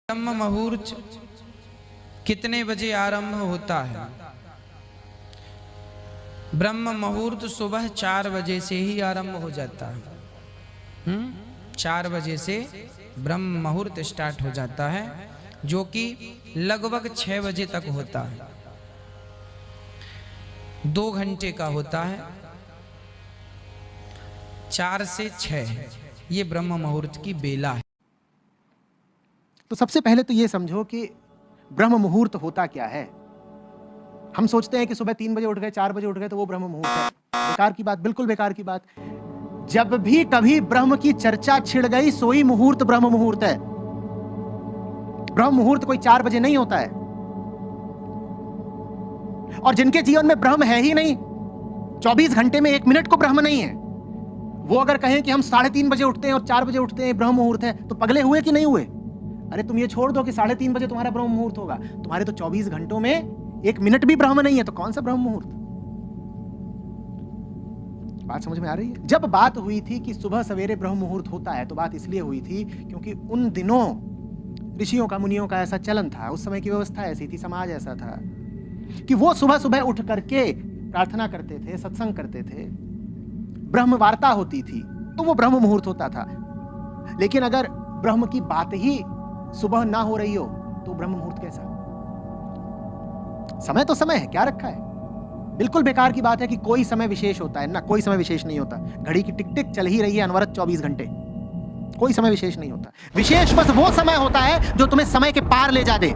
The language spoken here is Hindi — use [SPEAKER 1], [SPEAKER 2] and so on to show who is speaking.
[SPEAKER 1] ब्रह्म मुहूर्त कितने बजे आरंभ होता है? ब्रह्म मुहूर्त सुबह 4 बजे से ही आरंभ हो जाता है। 4 बजे से ब्रह्म मुहूर्त स्टार्ट हो जाता है, जो कि लगभग 6 बजे तक होता है। 2 घंटे का होता है। 4 से 6 ये ब्रह्म मुहूर्त की बेला है।
[SPEAKER 2] तो सबसे पहले तो ये समझो कि ब्रह्म मुहूर्त होता क्या है। हम सोचते हैं कि सुबह 3 बजे उठ गए, 4 बजे उठ गए तो वो ब्रह्म मुहूर्त है। बेकार की बात, बिल्कुल बेकार की बात। जब भी कभी ब्रह्म की चर्चा छिड़ गई, सोई मुहूर्त ब्रह्म मुहूर्त है। ब्रह्म मुहूर्त कोई 4 बजे नहीं होता है। और जिनके जीवन में ब्रह्म है ही नहीं, 24 घंटे में 1 मिनट को ब्रह्म नहीं है, वो अगर कहें कि हम 3:30 बजे उठते हैं और 4 बजे उठते हैं, ब्रह्म मुहूर्त है, तो पगले हुए कि नहीं हुए? अरे तुम ये छोड़ दो कि 3:30 बजे तुम्हारा ब्रह्म मुहूर्त होगा, तुम्हारे तो 24 घंटों में 1 मिनट भी ब्रह्म नहीं है, तो कौन सा ब्रह्म मुहूर्त? बात समझ में आ रही है? जब बात हुई थी कि सुबह सवेरे ब्रह्म मुहूर्त होता है, तो बात इसलिए हुई थी क्योंकि उन दिनों ऋषियों का, मुनियों का ऐसा चलन था, उस समय की व्यवस्था ऐसी थी, समाज ऐसा था कि वो सुबह सुबह उठ करके प्रार्थना करते थे, सत्संग करते थे, ब्रह्म वार्ता होती थी, तो वो ब्रह्म मुहूर्त होता था। लेकिन अगर ब्रह्म की बात ही सुबह ना हो रही हो तो ब्रह्म मुहूर्त कैसा? समय तो समय है, क्या रखा है? बिल्कुल बेकार की बात है कि कोई समय विशेष होता है ना, कोई समय विशेष नहीं होता। घड़ी की टिक टिक चल ही रही है अनवरत 24 घंटे, कोई समय विशेष नहीं होता। विशेष बस वो समय होता है जो तुम्हें समय के पार ले जा दे।